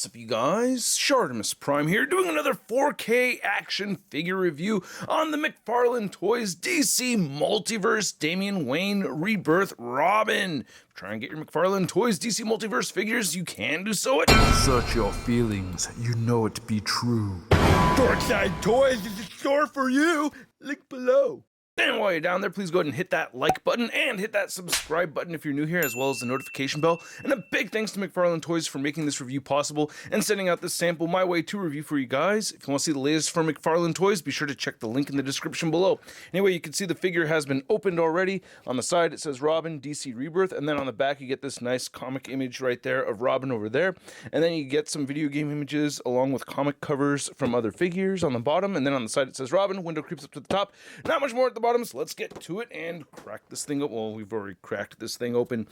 What's up, you guys? ShartimusPrime here, doing another 4K action figure review on the McFarlane Toys DC Multiverse Damian Wayne Rebirth Robin. Try and get your McFarlane Toys DC Multiverse figures, you can do so at Search your feelings, you know it to be true. Darkside Toys is a store for you. Link below. And while you're down there, please go ahead and hit that like button and hit that subscribe button if you're new here, as well as the notification bell. And a big thanks to McFarlane Toys for making this review possible and sending out this sample my way to review for you guys. If you want to see the latest from McFarlane Toys, be sure to check the link in the description below. Anyway, you can see the figure has been opened already. On the side, it says Robin DC Rebirth, and then on the back, you get this nice comic image right there of Robin over there. And then you get some video game images along with comic covers from other figures on the bottom. And then on the side, it says Robin. Window creeps up to the top. Not much more at the bottom, so let's get to it and crack this thing up. Well, we've already cracked this thing open.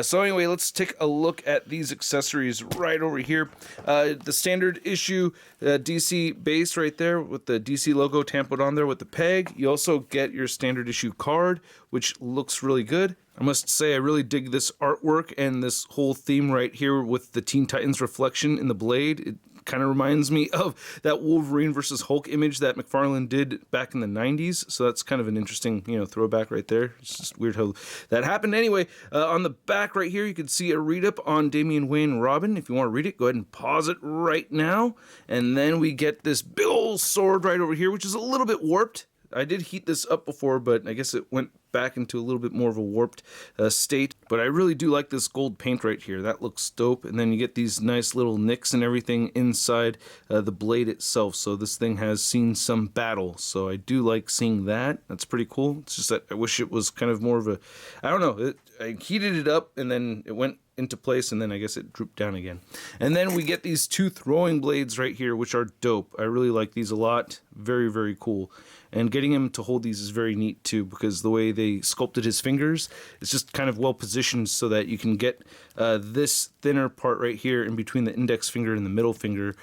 So anyway, let's take a look at these accessories right over here. The standard issue DC base right there with the DC logo tampered on there with the peg. You also get your standard issue card, which looks really good. I must say I really dig this artwork and this whole theme right here with the Teen Titans reflection in the blade. It kind of reminds me of that Wolverine versus Hulk image that McFarlane did back in the 90s. So that's kind of an interesting, throwback right there. It's just weird how that happened. Anyway, on the back right here, you can see a read-up on Damian Wayne Robin. If you want to read it, go ahead and pause it right now. And then we get this big old sword right over here, which is a little bit warped. I did heat this up before, but I guess it went back into a little bit more of a warped state. But I really do like this gold paint right here. That looks dope. And then you get these nice little nicks and everything inside the blade itself. So this thing has seen some battle. So I do like seeing that. That's pretty cool. It's just that I wish it was kind of more of a, I don't know. I heated it up and then it went into place, and then I guess it drooped down again. And then we get these two throwing blades right here, which are dope. I really like these a lot. Very, very cool. And getting him to hold these is very neat too, because the way they sculpted his fingers, it's just kind of well positioned so that you can get this thinner part right here in between the index finger and the middle finger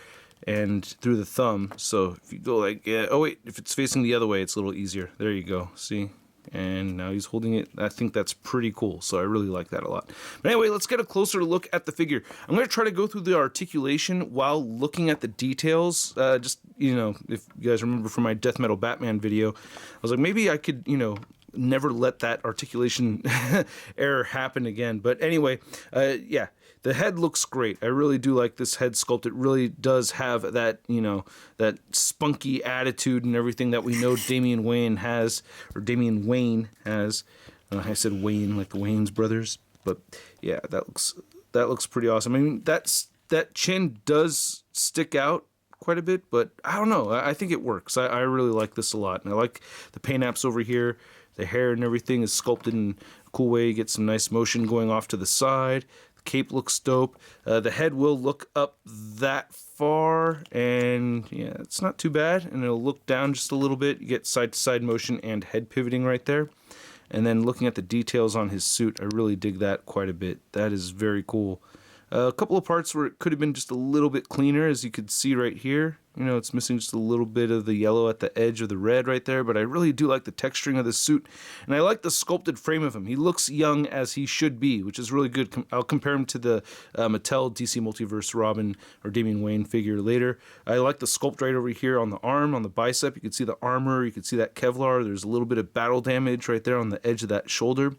and through the thumb. So if you go like, oh wait, if it's facing the other way, it's a little easier. There you go, see? And now he's holding it. I think that's pretty cool, so I really like that a lot. But anyway, let's get a closer look at the figure. I'm going to try to go through the articulation while looking at the details. Just, if you guys remember from my Death Metal Batman video, I was like, maybe I could, never let that articulation error happen again. But anyway, yeah. The head looks great. I really do like this head sculpt. It really does have that, that spunky attitude and everything that we know Damian Wayne has, or Damian Wayne has. I said Wayne like the Wayans brothers, but yeah, that looks pretty awesome. I mean, that chin does stick out quite a bit, but I don't know. I think it works. I really like this a lot, and I like the paint apps over here. The hair and everything is sculpted in a cool way. You get some nice motion going off to the side. Cape looks dope. The head will look up that far, and yeah, it's not too bad. And it'll look down just a little bit. You get side-to-side motion and head pivoting right there. And then looking at the details on his suit, I really dig that quite a bit. That is very cool. A couple of parts where it could have been just a little bit cleaner, as you could see right here. It's missing just a little bit of the yellow at the edge of the red right there, but I really do like the texturing of the suit, and I like the sculpted frame of him. He looks young as he should be, which is really good. I'll compare him to the Mattel DC Multiverse Robin or Damian Wayne figure later. I like the sculpt right over here on the arm, on the bicep. You can see the armor, you can see that Kevlar. There's a little bit of battle damage right there on the edge of that shoulder.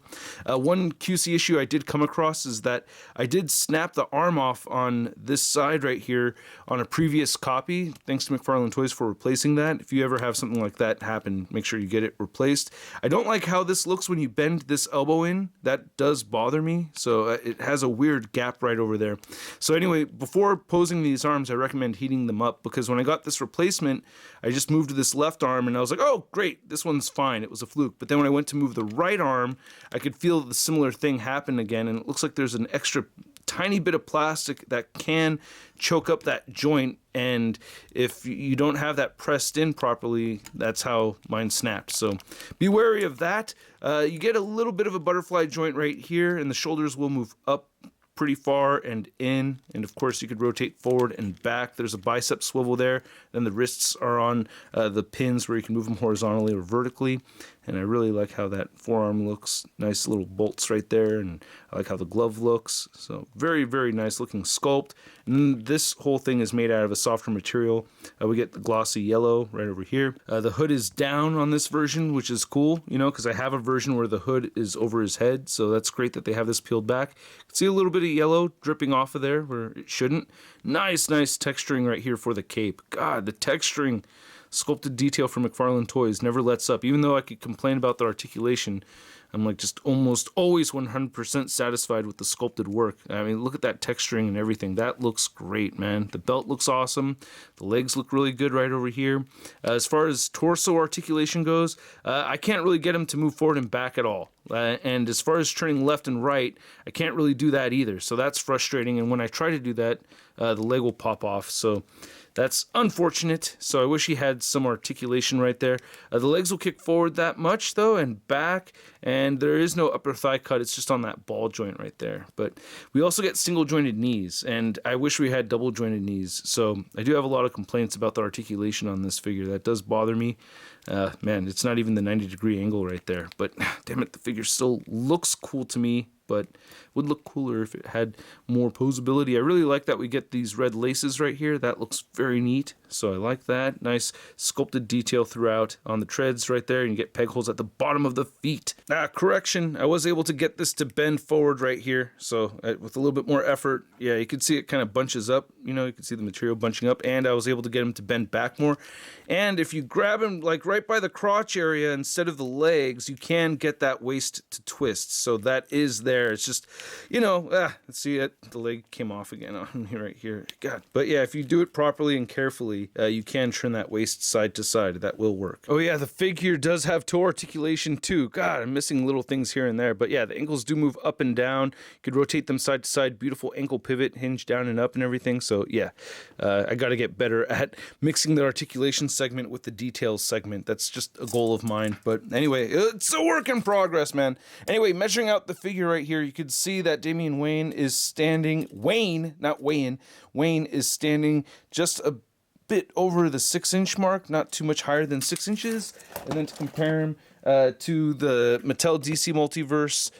One QC issue I did come across is that I did snap the arm off on this side right here on a previous copy. Thanks to McFarlane Toys for replacing that. If you ever have something like that happen, make sure you get it replaced. I don't like how this looks when you bend this elbow in. That does bother me. So it has a weird gap right over there. So anyway, before posing these arms, I recommend heating them up, because when I got this replacement, I just moved to this left arm and I was like, oh, great, this one's fine. It was a fluke. But then when I went to move the right arm, I could feel the similar thing happen again. And it looks like there's an extra tiny bit of plastic that can choke up that joint, and if you don't have that pressed in properly, that's how mine snapped. So be wary of that. You get a little bit of a butterfly joint right here, and the shoulders will move up pretty far and in, and of course you could rotate forward and back. There's a bicep swivel there, then the wrists are on the pins where you can move them horizontally or vertically, and I really like how that forearm looks. Nice little bolts right there, and I like how the glove looks. So very, very nice looking sculpt. And this whole thing is made out of a softer material. We get the glossy yellow right over here. The hood is down on this version, which is cool, you know, because I have a version where the hood is over his head, so that's great that they have this peeled back. You can see a little bit of yellow dripping off of there where it shouldn't. Nice texturing right here for the cape. God, the texturing, sculpted detail from McFarlane Toys never lets up. Even though I could complain about the articulation, I'm like just almost always 100% satisfied with the sculpted work. I mean, look at that texturing and everything. That looks great, man. The belt looks awesome. The legs look really good right over here. As far as torso articulation goes, I can't really get him to move forward and back at all. And as far as turning left and right, I can't really do that either. So that's frustrating. And when I try to do that, the leg will pop off. So that's unfortunate. So I wish he had some articulation right there. The legs will kick forward that much though and back, and there is no upper thigh cut. It's just on that ball joint right there. But we also get single jointed knees, and I wish we had double jointed knees. So I do have a lot of complaints about the articulation on this figure. That does bother me. Man, it's not even the 90-degree angle right there. But damn it, the figure still looks cool to me, but would look cooler if it had more poseability. I really like that we get these red laces right here. That looks very neat, so I like that. Nice sculpted detail throughout on the treads right there, and you get peg holes at the bottom of the feet. Correction, I was able to get this to bend forward right here, so with a little bit more effort, yeah, you can see it kind of bunches up, you know, you can see the material bunching up, and I was able to get him to bend back more. And if you grab him like right by the crotch area instead of the legs, you can get that waist to twist, so that is there. It's just, you know, let's see it. The leg came off again on me right here. God. But yeah, if you do it properly and carefully, you can turn that waist side to side. That will work. Oh yeah, the figure does have toe articulation too. God, I'm missing little things here and there. But yeah, the ankles do move up and down. You could rotate them side to side. Beautiful ankle pivot, hinge down and up and everything. So yeah, I got to get better at mixing the articulation segment with the details segment. That's just a goal of mine. But anyway, it's a work in progress, man. Anyway, measuring out the figure right here, you could see that Damian Wayne is standing, Wayne is standing just a bit over the 6-inch mark, not too much higher than 6 inches. And then to compare him to the Mattel DC Multiverse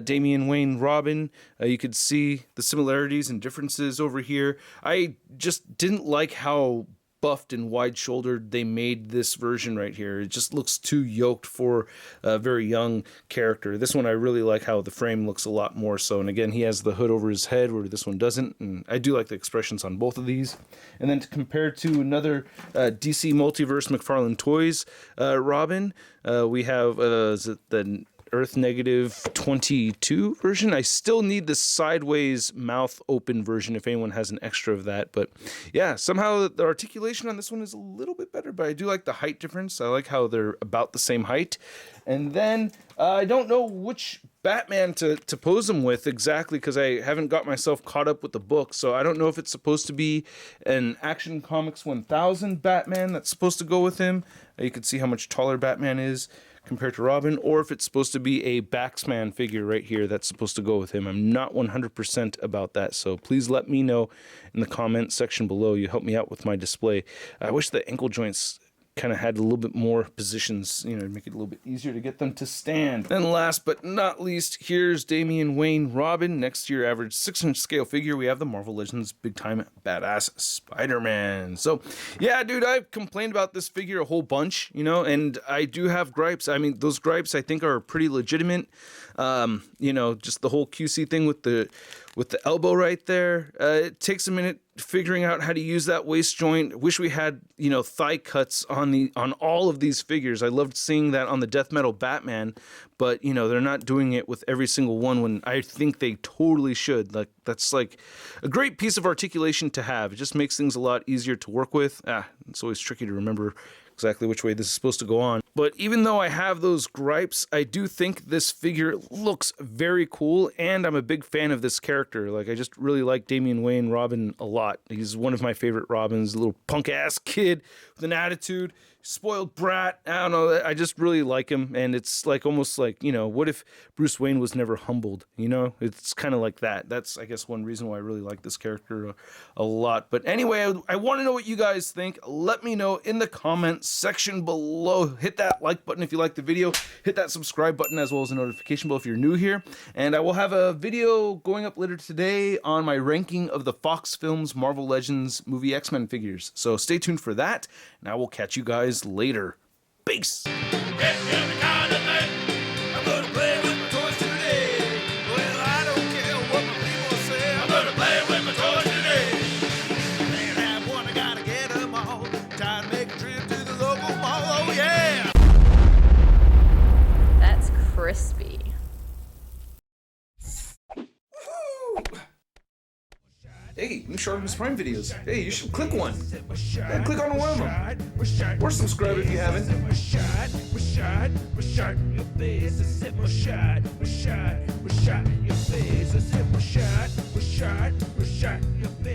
Damian Wayne Robin, you could see the similarities and differences over here. I just didn't like how buffed and wide-shouldered they made this version right here. It just looks too yoked for a very young character. This one I really like how the frame looks a lot more so. And again, he has the hood over his head where this one doesn't. And I do like the expressions on both of these. And then to compare to another DC Multiverse McFarlane Toys Robin, we have is it the Earth Negative 22 version. I still need the sideways mouth open version if anyone has an extra of that. But yeah, somehow the articulation on this one is a little bit better, but I do like the height difference. I like how they're about the same height. And then I don't know which Batman to pose him with exactly because I haven't got myself caught up with the book. So I don't know if it's supposed to be an Action Comics 1000 Batman that's supposed to go with him. You can see how much taller Batman is compared to Robin, or if it's supposed to be a Baxman figure right here that's supposed to go with him. I'm not 100% about that, so please let me know in the comment section below. You help me out with my display. I wish the ankle joints kind of had a little bit more positions, you know, to make it a little bit easier to get them to stand. And last but not least, here's Damian Wayne Robin. Next to your average 6-inch scale figure, we have the Marvel Legends Big Time Badass Spider-Man. So, yeah, dude, I've complained about this figure a whole bunch, you know, and I do have gripes. I mean, those gripes I think are pretty legitimate. You know, just the whole QC thing with the elbow right there. It takes a minute figuring out how to use that waist joint. Wish we had, you know, thigh cuts on all of these figures. I loved seeing that on the Death Metal Batman, but you know, they're not doing it with every single one when I think they totally should. Like, that's like a great piece of articulation to have. It just makes things a lot easier to work with. It's always tricky to remember exactly which way this is supposed to go on. But even though I have those gripes, I do think this figure looks very cool, and I'm a big fan of this character. Like, I just really like Damian Wayne Robin a lot. He's one of my favorite Robins, a little punk-ass kid with an attitude, spoiled brat. I don't know, I just really like him, and it's like almost like, you know, what if Bruce Wayne was never humbled? You know, it's kind of like that. That's, I guess, one reason why I really like this character a lot. But anyway, I want to know what you guys think. Let me know in the comments section below. Hit that like button if you like the video. Hit that subscribe button as well as the notification bell if you're new here. And I will have a video going up later today on my ranking of the Fox Films Marvel Legends movie X-Men figures. So stay tuned for that, and I will catch you guys later. Peace! That's crispy. Hey, new ShartimusPrime videos. Hey, you should click one. Yeah, click on one of them. Or subscribe if you haven't. Your face.